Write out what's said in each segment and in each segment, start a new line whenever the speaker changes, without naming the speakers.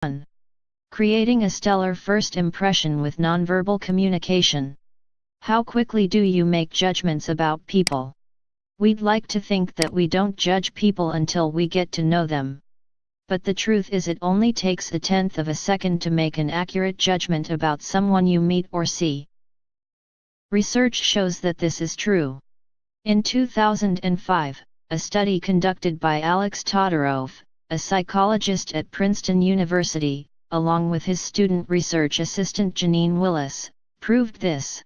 1. Creating a stellar first impression with nonverbal communication. How quickly do you make judgments about people? We'd like to think that we don't judge people until we get to know them. But the truth is, it only takes 1/10 of a second to make an accurate judgment about someone you meet or see. Research shows that this is true. In 2005, a study conducted by Alex Todorov, a psychologist at Princeton University, along with his student research assistant Janine Willis, proved this.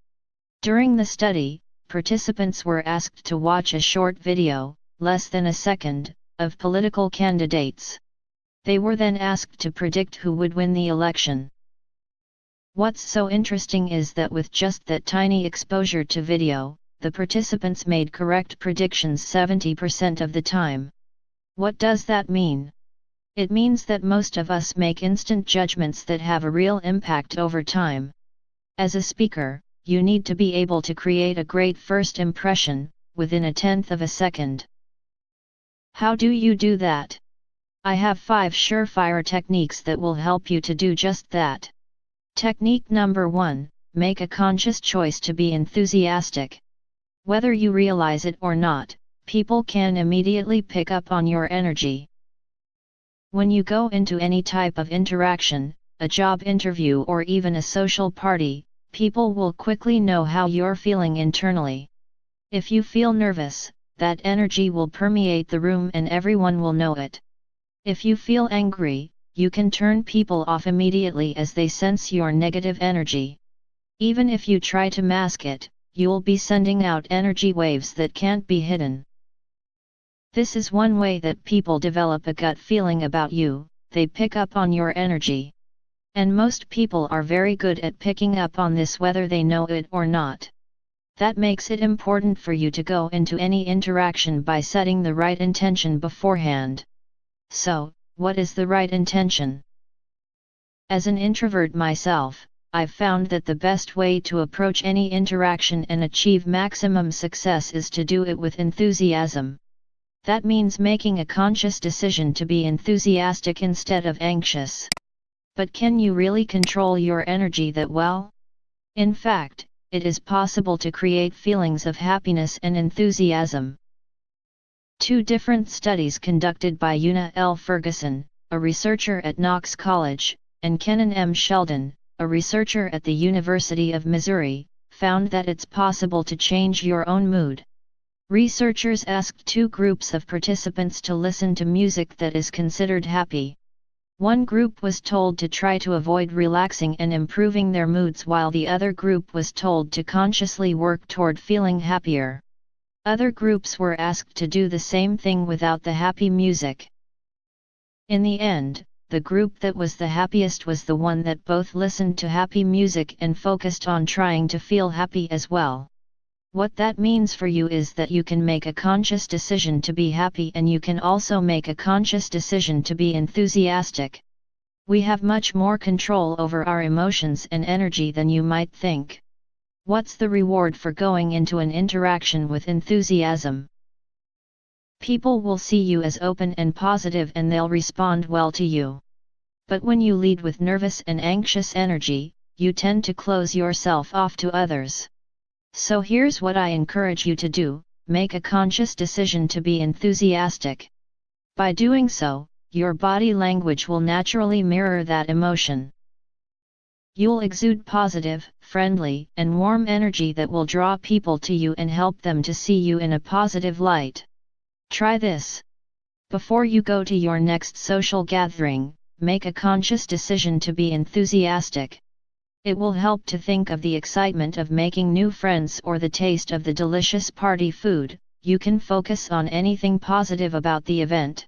During the study, participants were asked to watch a short video, less than a second, of political candidates. They were then asked to predict who would win the election. What's so interesting is that with just that tiny exposure to video, the participants made correct predictions 70% of the time. What does that mean? It means that most of us make instant judgments that have a real impact over time. As a speaker, you need to be able to create a great first impression, within 1/10 of a second. How do you do that? I have 5 surefire techniques that will help you to do just that. Technique number 1, make a conscious choice to be enthusiastic. Whether you realize it or not, people can immediately pick up on your energy. When you go into any type of interaction, a job interview or even a social party, people will quickly know how you're feeling internally. If you feel nervous, that energy will permeate the room and everyone will know it. If you feel angry, you can turn people off immediately as they sense your negative energy. Even if you try to mask it, you'll be sending out energy waves that can't be hidden. This is one way that people develop a gut feeling about you, they pick up on your energy. And most people are very good at picking up on this whether they know it or not. That makes it important for you to go into any interaction by setting the right intention beforehand. So, what is the right intention? As an introvert myself, I've found that the best way to approach any interaction and achieve maximum success is to do it with enthusiasm. That means making a conscious decision to be enthusiastic instead of anxious. But can you really control your energy that well? In fact, it is possible to create feelings of happiness and enthusiasm. 2 different studies conducted by Una L. Ferguson, a researcher at Knox College, and Kenan M. Sheldon, a researcher at the University of Missouri, found that it's possible to change your own mood. Researchers asked 2 groups of participants to listen to music that is considered happy. One group was told to try to avoid relaxing and improving their moods, while the other group was told to consciously work toward feeling happier. Other groups were asked to do the same thing without the happy music. In the end, the group that was the happiest was the one that both listened to happy music and focused on trying to feel happy as well. What that means for you is that you can make a conscious decision to be happy, and you can also make a conscious decision to be enthusiastic. We have much more control over our emotions and energy than you might think. What's the reward for going into an interaction with enthusiasm? People will see you as open and positive and they'll respond well to you. But when you lead with nervous and anxious energy, you tend to close yourself off to others. So here's what I encourage you to do: make a conscious decision to be enthusiastic. By doing so, your body language will naturally mirror that emotion. You'll exude positive, friendly, and warm energy that will draw people to you and help them to see you in a positive light. Try this. Before you go to your next social gathering, make a conscious decision to be enthusiastic. It will help to think of the excitement of making new friends or the taste of the delicious party food. You can focus on anything positive about the event.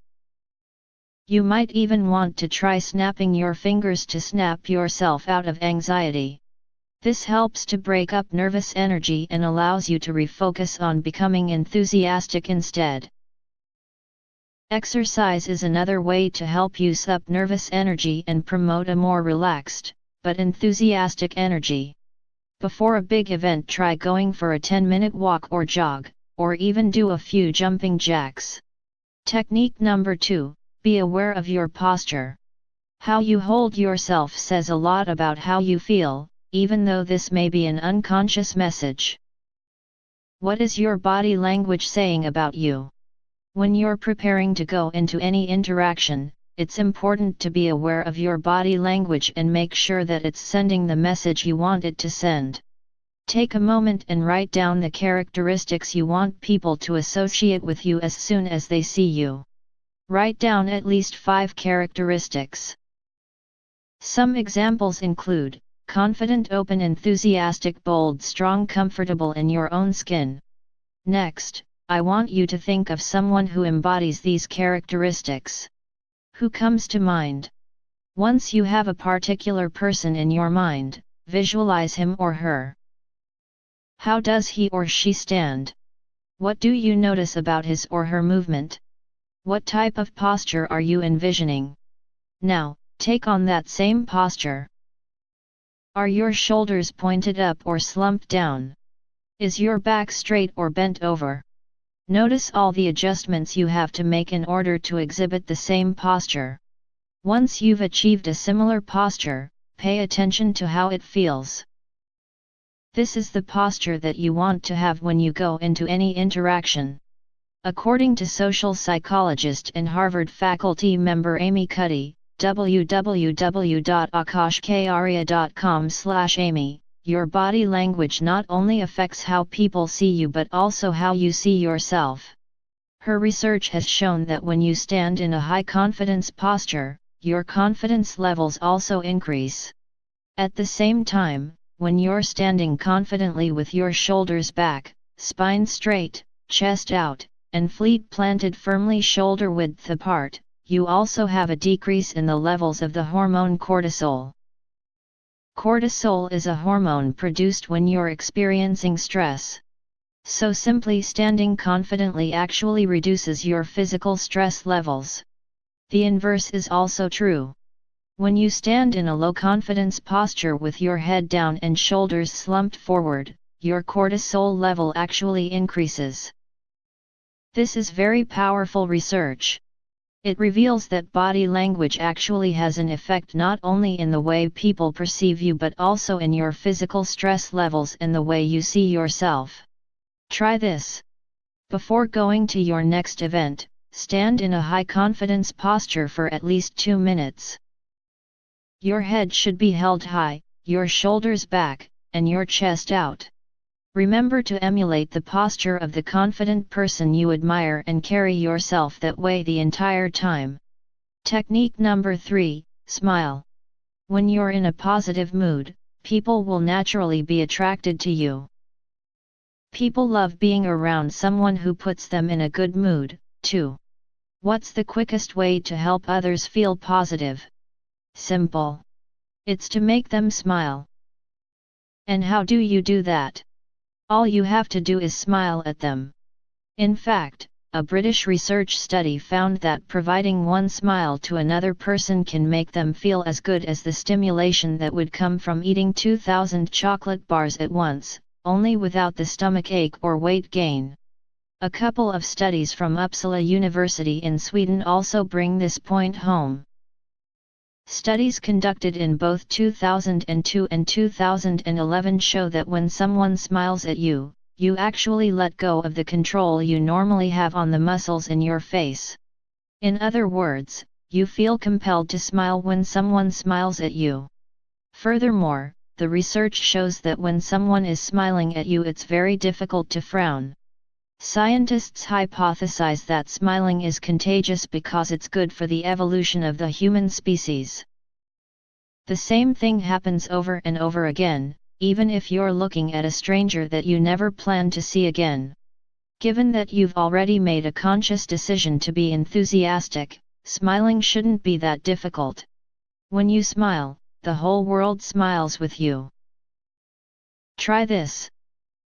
You might even want to try snapping your fingers to snap yourself out of anxiety. This helps to break up nervous energy and allows you to refocus on becoming enthusiastic instead. Exercise is another way to help use up nervous energy and promote a more relaxed, but enthusiastic energy. Before a big event, try going for a 10-minute walk or jog, or even do a few jumping jacks. Technique number 2, be aware of your posture. How you hold yourself says a lot about how you feel, even though this may be an unconscious message. What is your body language saying about you? When you're preparing to go into any interaction, it's important to be aware of your body language and make sure that it's sending the message you want it to send. Take a moment and write down the characteristics you want people to associate with you as soon as they see you. Write down at least 5 characteristics. Some examples include: confident, open, enthusiastic, bold, strong, comfortable in your own skin. Next, I want you to think of someone who embodies these characteristics. Who comes to mind? Once you have a particular person in your mind, visualize him or her. How does he or she stand? What do you notice about his or her movement? What type of posture are you envisioning? Now, take on that same posture. Are your shoulders pointed up or slumped down? Is your back straight or bent over? Notice all the adjustments you have to make in order to exhibit the same posture. Once you've achieved a similar posture, pay attention to how it feels. This is the posture that you want to have when you go into any interaction. According to social psychologist and Harvard faculty member Amy Cuddy, www.akashkaria.com/Amy, your body language not only affects how people see you but also how you see yourself. Her research has shown that when you stand in a high confidence posture, your confidence levels also increase. At the same time, when you're standing confidently with your shoulders back, spine straight, chest out, and feet planted firmly shoulder width apart, you also have a decrease in the levels of the hormone cortisol. Cortisol is a hormone produced when you're experiencing stress. So simply standing confidently actually reduces your physical stress levels. The inverse is also true. When you stand in a low confidence posture with your head down and shoulders slumped forward, your cortisol level actually increases. This is very powerful research. It reveals that body language actually has an effect not only in the way people perceive you but also in your physical stress levels and the way you see yourself. Try this. Before going to your next event, stand in a high confidence posture for at least 2 minutes. Your head should be held high, your shoulders back, and your chest out. Remember to emulate the posture of the confident person you admire and carry yourself that way the entire time. Technique number 3, smile. When you're in a positive mood, people will naturally be attracted to you. People love being around someone who puts them in a good mood, too. What's the quickest way to help others feel positive? Simple. It's to make them smile. And how do you do that? All you have to do is smile at them. In fact, a British research study found that providing one smile to another person can make them feel as good as the stimulation that would come from eating 2,000 chocolate bars at once, only without the stomach ache or weight gain. A couple of studies from Uppsala University in Sweden also bring this point home. Studies conducted in both 2002 and 2011 show that when someone smiles at you, you actually let go of the control you normally have on the muscles in your face. In other words, you feel compelled to smile when someone smiles at you. Furthermore, the research shows that when someone is smiling at you, it's very difficult to frown. Scientists hypothesize that smiling is contagious because it's good for the evolution of the human species. The same thing happens over and over again, even if you're looking at a stranger that you never plan to see again. Given that you've already made a conscious decision to be enthusiastic, smiling shouldn't be that difficult. When you smile, the whole world smiles with you. Try this.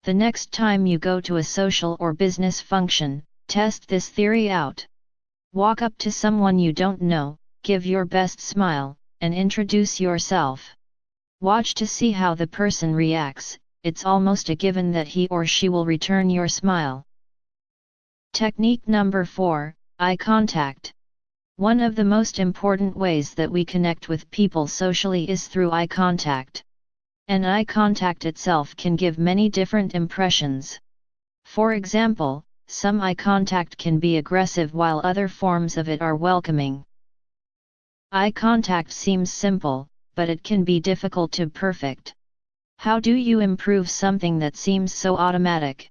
The next time you go to a social or business function, test this theory out. Walk up to someone you don't know, give your best smile, and introduce yourself. Watch to see how the person reacts. It's almost a given that he or she will return your smile. Technique number 4, eye contact. One of the most important ways that we connect with people socially is through eye contact. And eye contact itself can give many different impressions. For example, some eye contact can be aggressive while other forms of it are welcoming. Eye contact seems simple, but it can be difficult to perfect. How do you improve something that seems so automatic?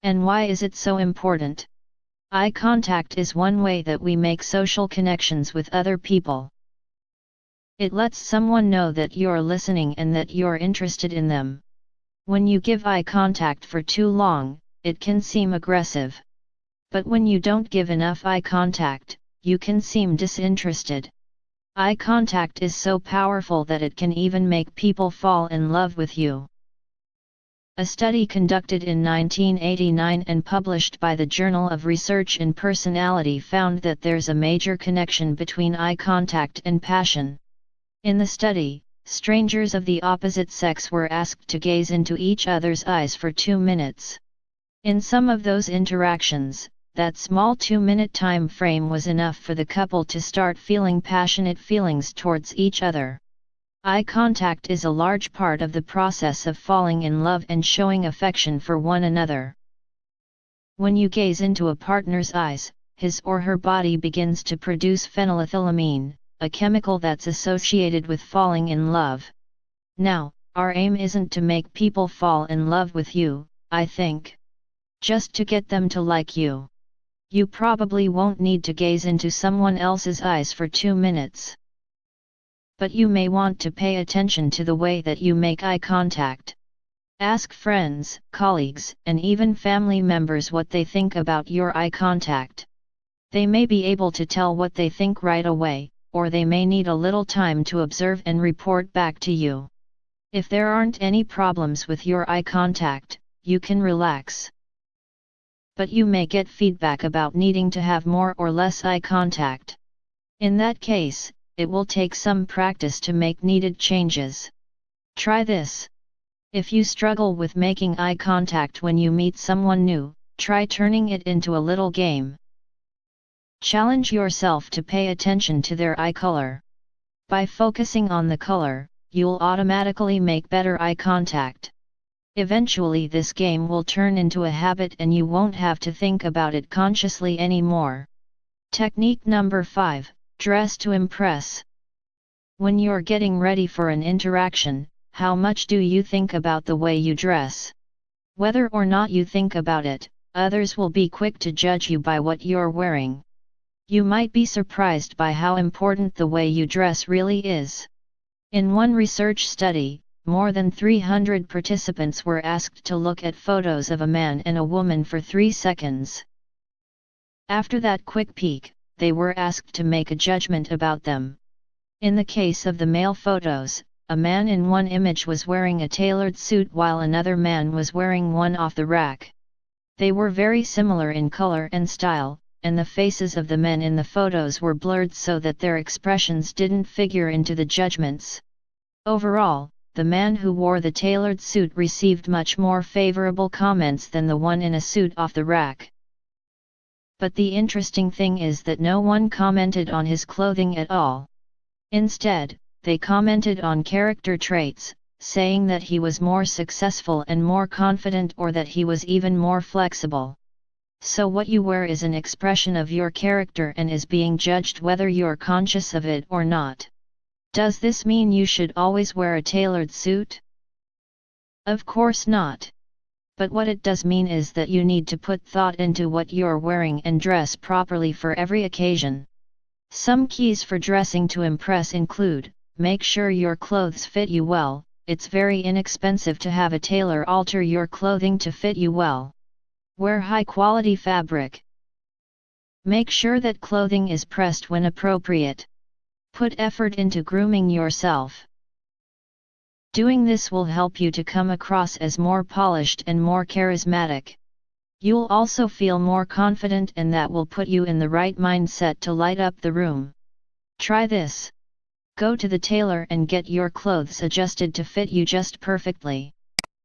And why is it so important? Eye contact is one way that we make social connections with other people. It lets someone know that you're listening and that you're interested in them. When you give eye contact for too long, it can seem aggressive. But when you don't give enough eye contact, you can seem disinterested. Eye contact is so powerful that it can even make people fall in love with you. A study conducted in 1989 and published by the Journal of Research in Personality found that there's a major connection between eye contact and passion. In the study, strangers of the opposite sex were asked to gaze into each other's eyes for 2 minutes. In some of those interactions, that small 2-minute time frame was enough for the couple to start feeling passionate feelings towards each other. Eye contact is a large part of the process of falling in love and showing affection for one another. When you gaze into a partner's eyes, his or her body begins to produce phenylethylamine, a chemical that's associated with falling in love. Now, our aim isn't to make people fall in love with you, I think. Just to get them to like you. You probably won't need to gaze into someone else's eyes for 2 minutes. But you may want to pay attention to the way that you make eye contact. Ask friends, colleagues, and even family members what they think about your eye contact. They may be able to tell what they think right away, or they may need a little time to observe and report back to you. If there aren't any problems with your eye contact, you can relax. But you may get feedback about needing to have more or less eye contact. In that case, it will take some practice to make needed changes. Try this. If you struggle with making eye contact when you meet someone new, try turning it into a little game. Challenge yourself to pay attention to their eye color. By focusing on the color, you'll automatically make better eye contact. Eventually this game will turn into a habit and you won't have to think about it consciously anymore. Technique number 5. Dress to impress. When you're getting ready for an interaction, how much do you think about the way you dress? Whether or not you think about it, others will be quick to judge you by what you're wearing. You might be surprised by how important the way you dress really is. In one research study, more than 300 participants were asked to look at photos of a man and a woman for 3 seconds. After that quick peek, they were asked to make a judgment about them. In the case of the male photos, a man in one image was wearing a tailored suit while another man was wearing one off the rack. They were very similar in color and style, and the faces of the men in the photos were blurred so that their expressions didn't figure into the judgments. Overall, the man who wore the tailored suit received much more favorable comments than the one in a suit off the rack. But the interesting thing is that no one commented on his clothing at all. Instead, they commented on character traits, saying that he was more successful and more confident or that he was even more flexible. So what you wear is an expression of your character and is being judged whether you're conscious of it or not. Does this mean you should always wear a tailored suit? Of course not. But what it does mean is that you need to put thought into what you're wearing and dress properly for every occasion. Some keys for dressing to impress include: make sure your clothes fit you well. It's very inexpensive to have a tailor alter your clothing to fit you well. Wear high-quality fabric. Make sure that clothing is pressed when appropriate. Put effort into grooming yourself. Doing this will help you to come across as more polished and more charismatic. You'll also feel more confident and that will put you in the right mindset to light up the room. Try this. Go to the tailor and get your clothes adjusted to fit you just perfectly.